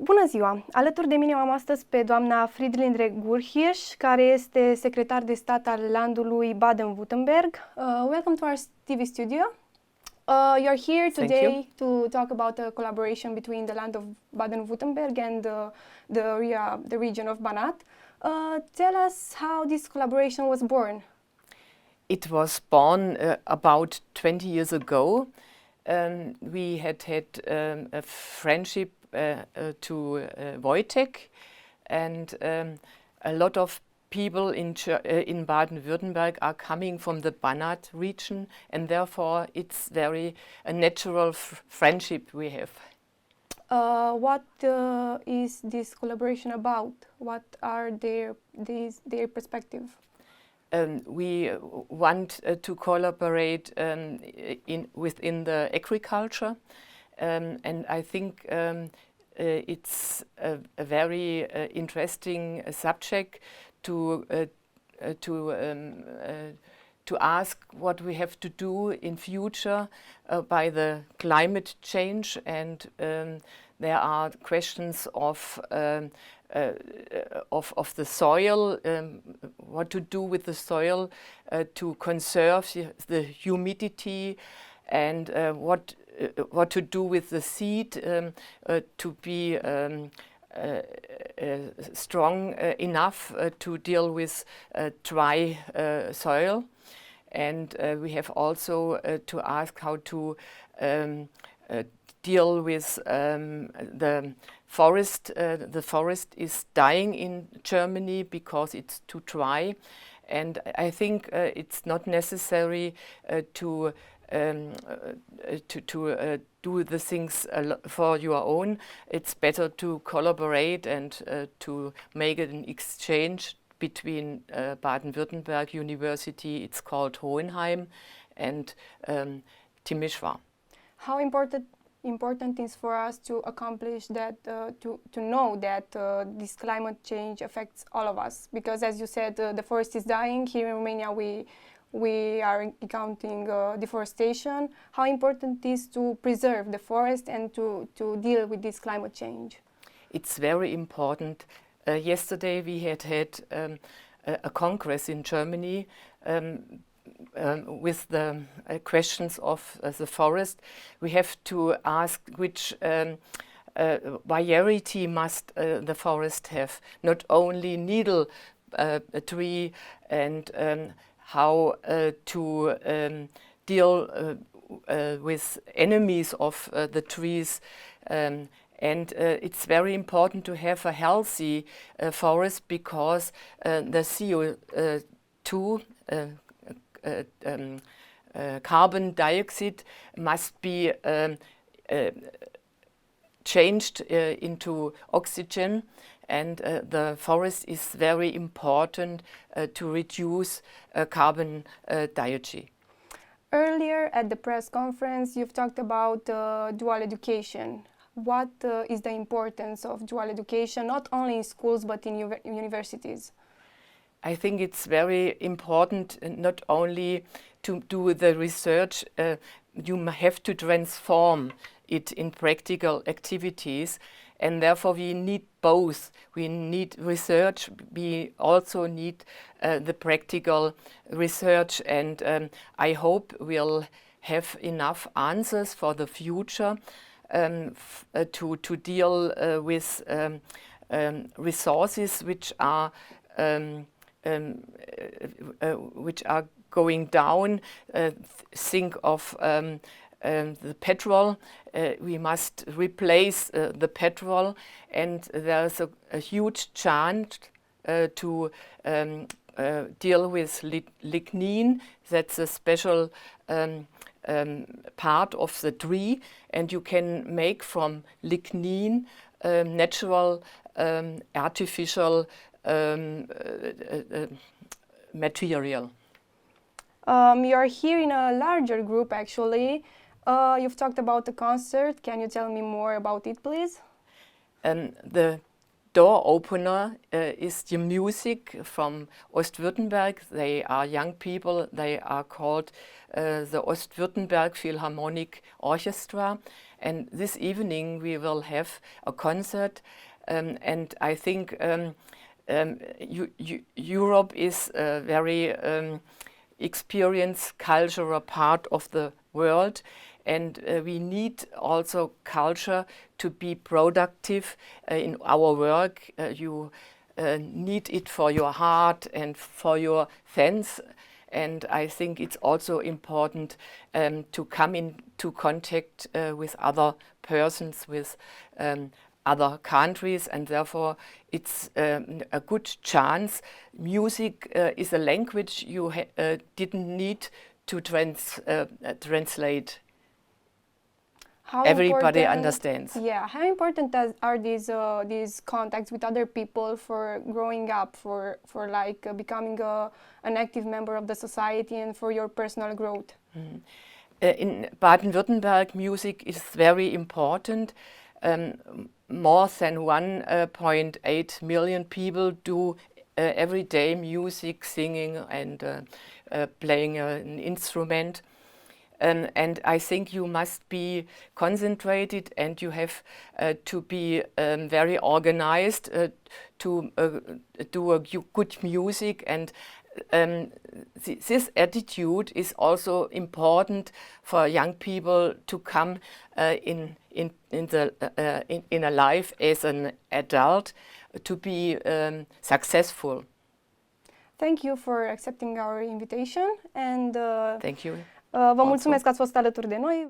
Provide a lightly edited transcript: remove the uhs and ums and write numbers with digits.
Bună ziua! Alături de mine am astăzi pe doamna Friedlinde Gurr-Hirsch, care este secretar de stat al landului Baden-Württemberg. Welcome to our TV studio. You're here today to talk about a collaboration between the land of Baden-Württemberg and the region of Banat. Tell us how this collaboration was born. It was born about 20 years ago. We had a friendship to Wojtek, and a lot of people in Baden-Württemberg are coming from the Banat region, and therefore it's very a natural friendship we have. What is this collaboration about? What are their perspective? We want to collaborate within the agriculture, and I think it's a very interesting subject to ask what we have to do in future by the climate change, and there are questions of the soil, what to do with the soil to conserve the humidity, and what to do with the seed to be strong enough to deal with dry soil. And we have also to ask how to deal with the forest. The forest is dying in Germany because it's too dry, and I think it's not necessary to do the things for your own. It's better to collaborate and to make an exchange between Baden-Württemberg University, it's called Hohenheim, and Timișoara. How important is for us to accomplish that, to know that this climate change affects all of us? Because as you said, the forest is dying. Here in Romania we are encountering deforestation. How important is to preserve the forest and to deal with this climate change? It's very important. Yesterday we had a congress in Germany with the questions of the forest. We have to ask which variety must the forest have, not only needle tree, and how to deal with enemies of the trees. And it's very important to have a healthy forest, because the CO2, carbon dioxide, must be changed into oxygen, and the forest is very important to reduce carbon dioxide. Earlier at the press conference you've talked about dual education. What is the importance of dual education, not only in schools but in universities? I think it's very important not only to do the research, you have to transform it in practical activities, and therefore we need both. We need research, we also need the practical research, and I hope we'll have enough answers for the future to deal with resources which are going down. Think of the petrol. We must replace the petrol, and there's a huge chance to deal with lignin. That's a special part of the tree, and you can make from lignin natural artificial material. You're here in a larger group, actually. You've talked about the concert. Can you tell me more about it, please? The door opener is the music from Ostwürttemberg. They are young people. They are called the Ostwürttemberg Philharmonic Orchestra. And this evening we will have a concert. And I think Europe is a very experienced cultural part of the world. And we need also culture to be productive in our work. You need it for your heart and for your fans. And I think it's also important to come into contact with other persons, with other countries, and therefore it's a good chance. Music is a language you didn't need to translate. How Everybody important- understands. Yeah, how important are these contacts with other people for growing up, for like becoming an active member of the society and for your personal growth? In Baden-Württemberg, music is very important. More than 1.8 million people do everyday music, singing and playing an instrument. And I think you must be concentrated and you have to be very organized to do a good music. And this attitude is also important for young people to come in a life as an adult, to be successful. Thank you for accepting our invitation and Thank you. vă mulțumesc că ați fost alături de noi.